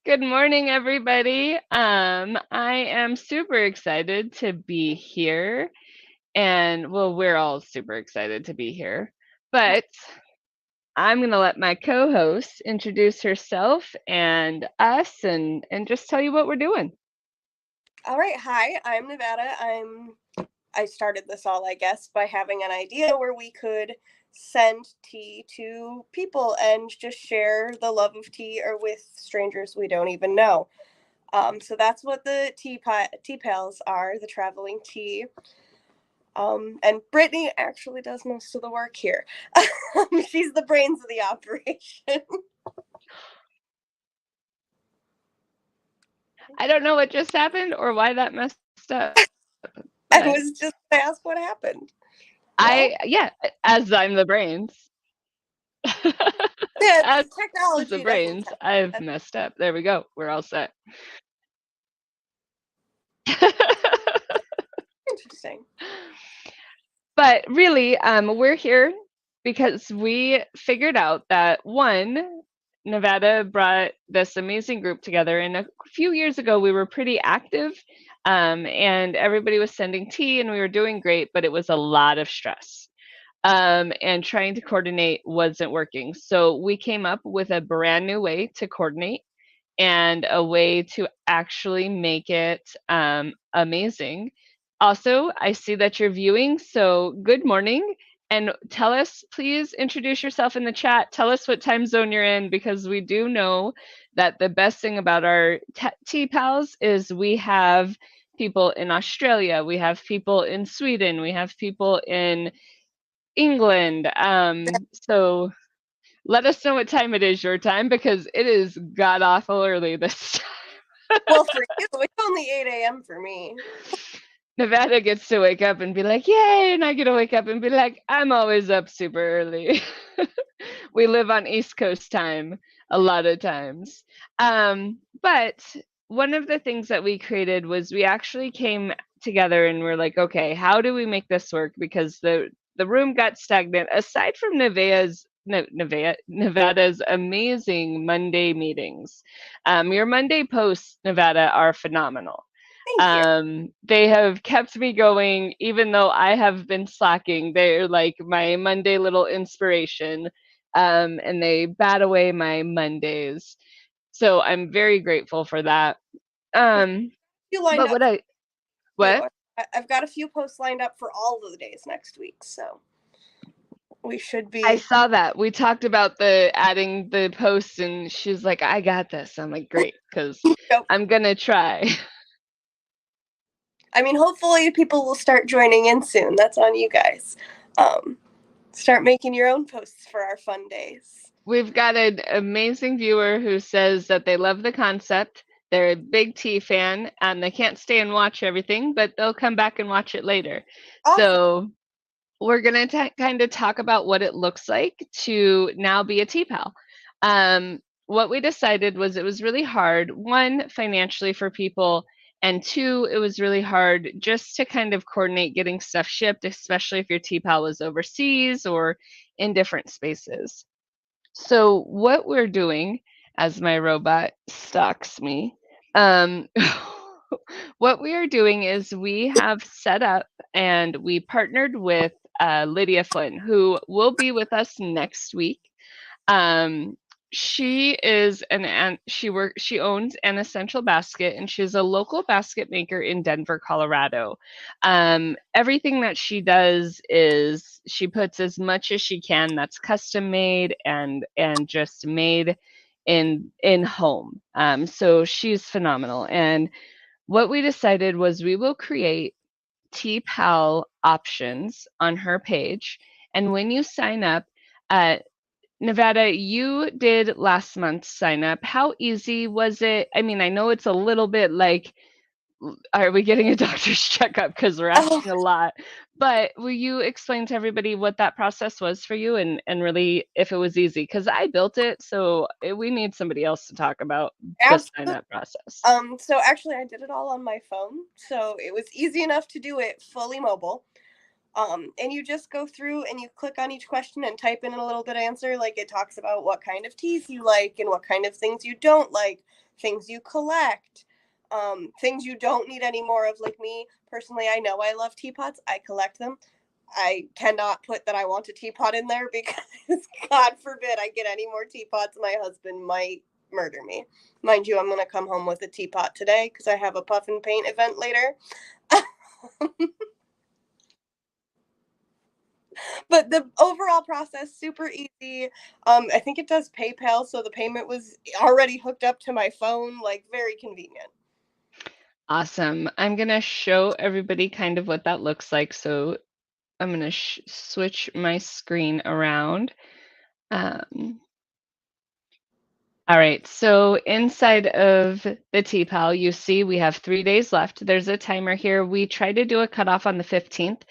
Good morning, everybody. I am super excited to be here. And well, we're all super excited to be here. But I'm going to let my co-host introduce herself and us and just tell you what we're doing. All right, hi, I'm Nevada. I started this all, I guess, by having an idea where we could send tea to people and just share the love of tea or with strangers we don't even know. So that's what the tea pals are, the traveling tea. And Brittany actually does most of the work here. She's the brains of the operation. I don't know what just happened or why that messed up. I But was just going to ask what happened. yeah, as I'm the brains. Yeah, As the technology doesn't brains, I've tell. messed up. There we go. We're all set. Interesting. But really, we're here because we figured out that one, Nevada brought this amazing group together, and a few years ago we were pretty active, and everybody was sending tea, and we were doing great, but it was a lot of stress. And trying to coordinate wasn't working. So we came up with a brand new way to coordinate and a way to actually make it amazing. Also, I see that you're viewing, so good morning. And tell us, please introduce yourself in the chat. Tell us what time zone you're in, because we do know that the best thing about our tea pals is we have people in Australia, we have people in Sweden, we have people in England. So let us know what time it is your time, because it is god awful early this time. Well, for you, it's only 8 a.m. for me. Nevada gets to wake up and be like, yay, and I get to wake up and be like, I'm always up super early. We live on East Coast time a lot of times. But one of the things that we created was we actually came together and we're like, okay, how do we make this work? Because the room got stagnant. Aside from Nevada's amazing Monday meetings, your Monday posts, Nevada, are phenomenal. Thank you. They have kept me going even though I have been slacking. They're like my Monday little inspiration, and they bat away my Mondays. So I'm very grateful for that. You lined But up what? too. I've got a few posts lined up for all of the days next week, so we should I be. saw that. We talked about the adding the posts, and she's like, I got this. I'm like, great, because Yep. I'm gonna try. I mean, hopefully people will start joining in soon. That's on you guys. Um, Start making your own posts for our fun days. We've got an amazing viewer who says that they love the concept. They're a big T fan and they can't stay and watch everything, but they'll come back and watch it later. Awesome. So we're going to kind of talk about what it looks like to now be a T pal. What we decided was it was really hard, one, financially for people, and two, it was really hard just to kind of coordinate getting stuff shipped, especially if your T pal was overseas or in different spaces. So what we're doing, as my robot stalks me, um, what we are doing is we have set up and we partnered with Lydia Flynn, who will be with us next week. Um, she is she owns an Essential Basket, and she's a local basket maker in Denver, Colorado. Everything that she does is she puts as much as she can that's custom made and just made in home. So she's phenomenal. And what we decided was we will create TPAL options on her page, and when you sign up, uh, Nevada, you did last month's sign up. How easy was it? I mean, I know it's a little bit like, are we getting a doctor's checkup? Because we're Oh, asking a lot. But will you explain to everybody what that process was for you and really if it was easy? Because I built it, so we need somebody else to talk about the sign absolutely. up process. So actually, I did it all on my phone, so it was easy enough to do it fully mobile. And you just go through and you click on each question and type in a little bit of answer. Like it talks about what kind of teas you like and what kind of things you don't like, things you collect, things you don't need any more of. Like me personally, I know I love teapots. I collect them. I cannot put that I want a teapot in there because God forbid I get any more teapots. My husband might murder me. Mind you, I'm going to come home with a teapot today because I have a puff and paint event later. But the overall process, super easy. I think it does PayPal, so the payment was already hooked up to my phone, like very convenient. Awesome. I'm going to show everybody kind of what that looks like. So I'm going to switch my screen around. All right, so inside of the T-Pal, you see we have 3 days left. There's a timer here. We try to do a cutoff on the 15th.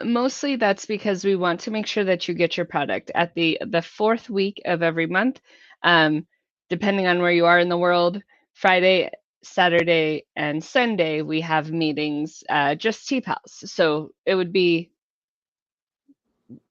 Mostly that's because we want to make sure that you get your product at the fourth week of every month. Depending on where you are in the world, Friday, Saturday, and Sunday, we have meetings, just T-Pals. So it would be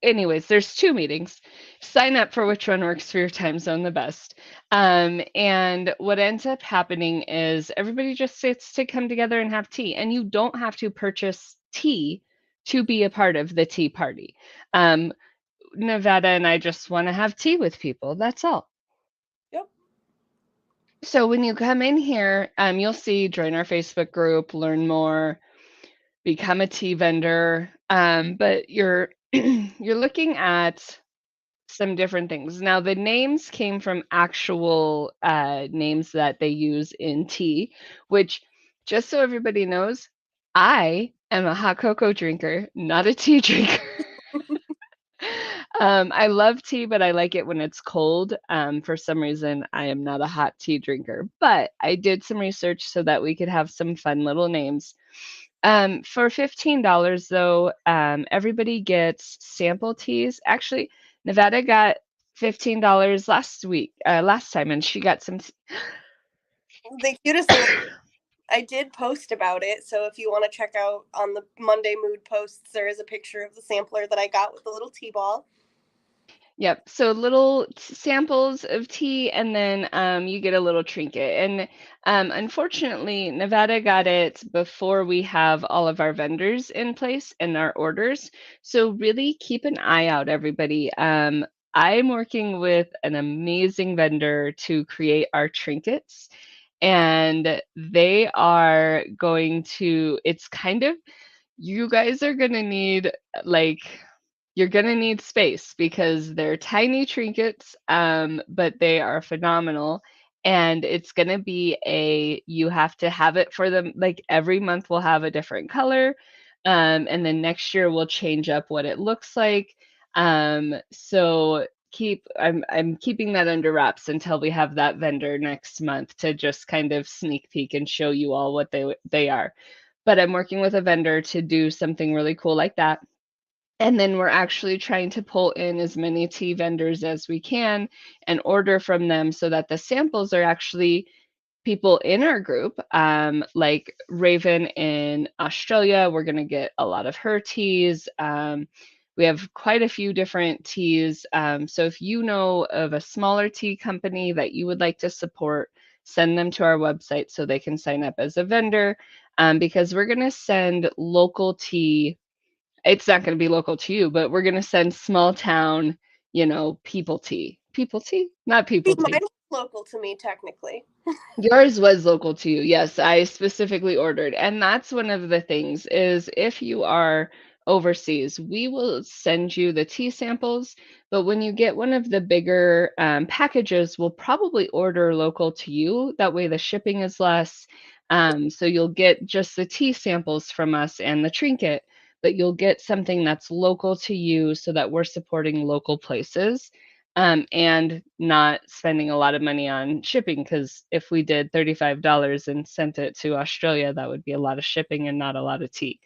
anyways, there's 2 meetings. Sign up for which one works for your time zone the best. And what ends up happening is everybody just gets to come together and have tea, and you don't have to purchase tea to be a part of the tea party. Nevada and I just want to have tea with people. That's all. Yep. So when you come in here, you'll see join our Facebook group, learn more, become a tea vendor. But you're you're looking at some different things. Now, the names came from actual names that they use in tea, which, just so everybody knows, I am a hot cocoa drinker, not a tea drinker. I love tea, but I like it when it's cold. For some reason, I am not a hot tea drinker, but I did some research so that we could have some fun little names. For $15, though, everybody gets sample teas. Actually, Nevada got $15 last time, and she got some. The cutest thing, I did post about it. So if you want to check out on the Monday Mood posts, there is a picture of the sampler that I got with the little tea ball. Yep. So little samples of tea, and then you get a little trinket. And unfortunately, Nevada got it before we have all of our vendors in place and our orders. So really keep an eye out, everybody. I'm working with an amazing vendor to create our trinkets, and they are going to, it's kind of, you guys are going to need like you're going to need space because they're tiny trinkets, but they are phenomenal. And it's going to be you have to have it for them. Like every month we'll have a different color. And then next year we'll change up what it looks like. So I'm keeping that under wraps until we have that vendor next month to just kind of sneak peek and show you all what they are. But I'm working with a vendor to do something really cool like that. And then we're actually trying to pull in as many tea vendors as we can and order from them so that the samples are actually people in our group, like Raven in Australia. We're going to get a lot of her teas. We have quite a few different teas. So if you know of a smaller tea company that you would like to support, send them to our website so they can sign up as a vendor, because we're going to send local tea. It's not going to be local to you, but we're going to send small town, people tea. People tea? Not people Mine tea. was local to me, technically. Yours was local to you. Yes, I specifically ordered. And that's one of the things is if you are overseas, we will send you the tea samples, but when you get one of the bigger packages, we'll probably order local to you. That way the shipping is less. So you'll get just the tea samples from us and the trinket, but you'll get something that's local to you so that we're supporting local places, and not spending a lot of money on shipping. Because if we did $35 and sent it to Australia, that would be a lot of shipping and not a lot of tea.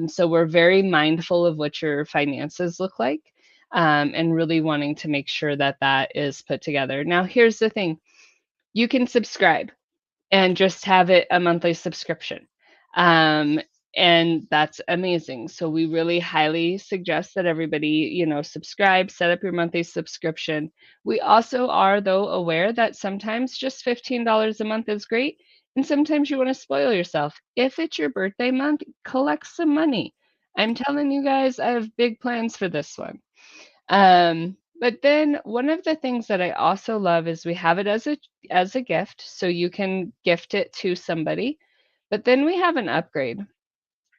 So we're very mindful of what your finances look like, and really wanting to make sure that that is put together. Now, here's the thing. You can subscribe and just have it a monthly subscription. And that's amazing. So we really highly suggest that everybody, subscribe, set up your monthly subscription. We also are, though, aware that sometimes just $15 a month is great. And sometimes you want to spoil yourself. If it's your birthday month, collect some money. I'm telling you guys, I have big plans for this one. But then one of the things that I also love is we have it as a gift, so you can gift it to somebody. But then we have an upgrade.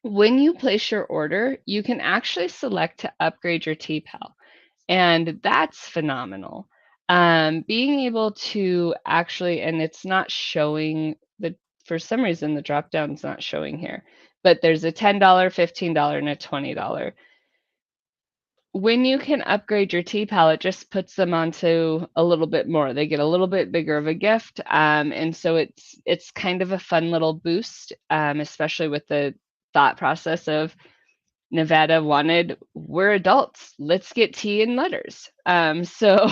When you place your order, you can actually select to upgrade your TPAL, and that's phenomenal. Being able to actually, and it's not showing for some reason the drop down's not showing here, but there's a $10, $15, and a $20. When you can upgrade your TPAL, it just puts them onto a little bit more. They get a little bit bigger of a gift, and so it's kind of a fun little boost, especially with the thought process of Nevada wanted, we're adults, let's get tea and letters. So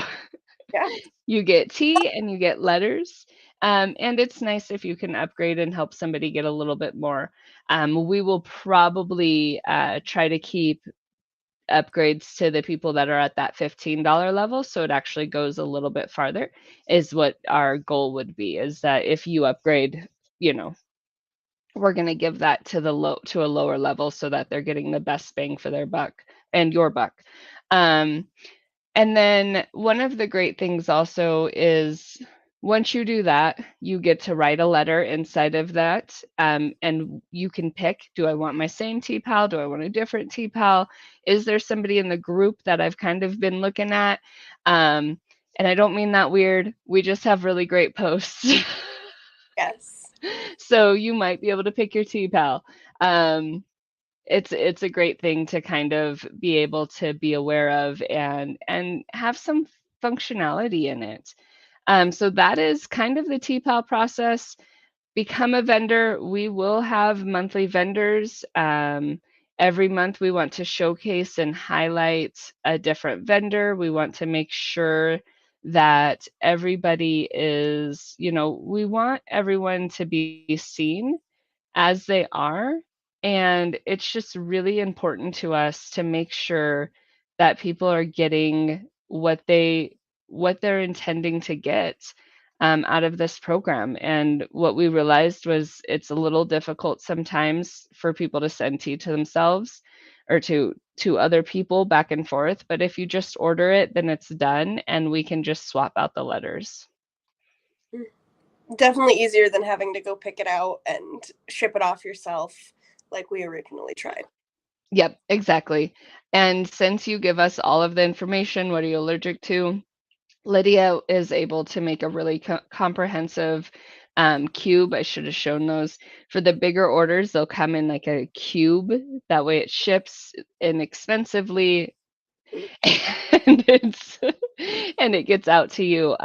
Yeah. you get tea and you get letters. And it's nice if you can upgrade and help somebody get a little bit more. We will probably try to keep upgrades to the people that are at that $15 level, so it actually goes a little bit farther, is what our goal would be, is that if you upgrade, we're going to give that to a lower level so that they're getting the best bang for their buck and your buck. And then one of the great things also is once you do that, you get to write a letter inside of that. And you can pick, do I want my same TPAL? Do I want a different TPAL? Is there somebody in the group that I've kind of been looking at? And I don't mean that weird. We just have really great posts. Yes. So you might be able to pick your TPAL. It's a great thing to kind of be able to be aware of and have some functionality in it. So that is kind of the TPAL process. Become a vendor. We will have monthly vendors. Every month we want to showcase and highlight a different vendor. We want to make sure that everybody is, we want everyone to be seen as they are. And it's just really important to us to make sure that people are getting what they're intending to get out of this program. And what we realized was it's a little difficult sometimes for people to send tea to themselves or to other people back and forth. But if you just order it, then it's done, and we can just swap out the letters. Definitely easier than having to go pick it out and ship it off yourself like we originally tried. Yep, exactly. And since you give us all of the information, what are you allergic to? Lydia is able to make a really comprehensive cube. I should have shown those. For the bigger orders, they'll come in like a cube. That way it ships inexpensively and it gets out to you.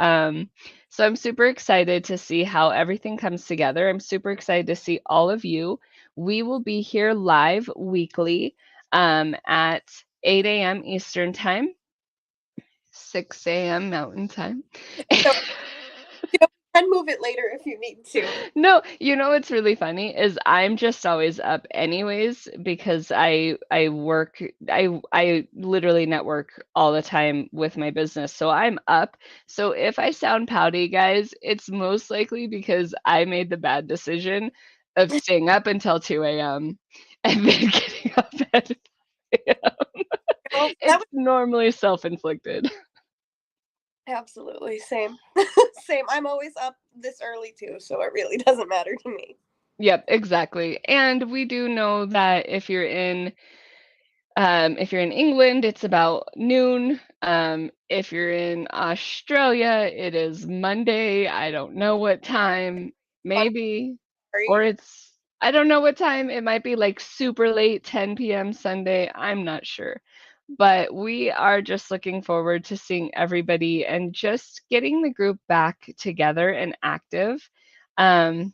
So I'm super excited to see how everything comes together. I'm super excited to see all of you. We will be here live weekly at 8 a.m. Eastern Time, 6 a.m. Mountain Time. So you can move it later if you need to. No, what's really funny is I'm just always up anyways because I work I literally network all the time with my business. So I'm up. So if I sound pouty, guys, it's most likely because I made the bad decision of staying up until 2 a.m. and then getting up at 5 a.m. Well, that It's was normally self-inflicted. absolutely same. Same. I'm always up this early too, so it really doesn't matter to me. Yep, exactly. And we do know that if you're in England, it's about noon. If you're in Australia, it is Monday. I don't know what time, I'm maybe, or sorry. I don't know what time. It might be like super late, 10 p.m. Sunday. I'm not sure. But we are just looking forward to seeing everybody and just getting the group back together and active. Um,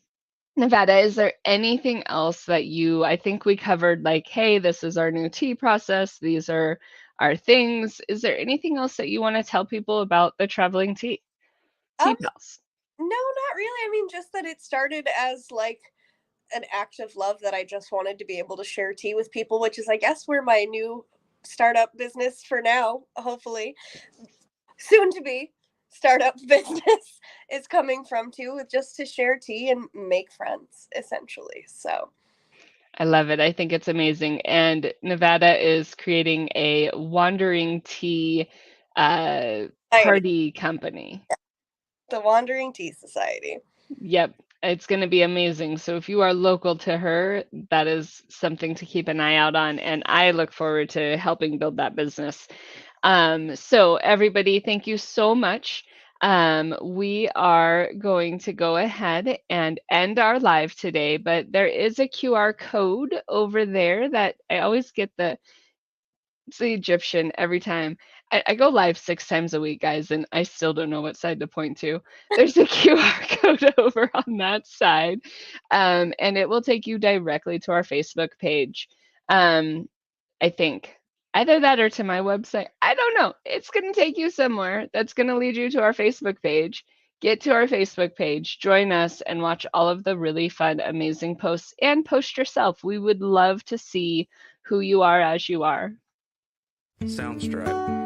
Nevada, is there anything else that I think we covered, like, hey, this is our new tea process, these are our things. Is there anything else that you want to tell people about the traveling tea Um, pals? no, not really. I mean, just that it started as like an act of love that I just wanted to be able to share tea with people, which is, I guess, where my new startup business for now, hopefully, soon to be startup business is coming from too, just to share tea and make friends, essentially. So I love it. I think it's amazing. And Nevada is creating a wandering tea society, party company. the Wandering Tea Society. Yep, it's going to be amazing. So if you are local to her, that is something to keep an eye out on. And I look forward to helping build that business. So everybody, thank you so much. We are going to go ahead and end our live today, but there is a QR code over there that I always get it's the Egyptian every time. I go live 6 times a week, guys, and I still don't know what side to point to. There's a QR code over on that side, and it will take you directly to our Facebook page. I think either that or to my website. I don't know. It's going to take you somewhere that's going to lead you to our Facebook page. Get to our Facebook page, join us, and watch all of the really fun, amazing posts and post yourself. We would love to see who you are as you are. Soundstripe.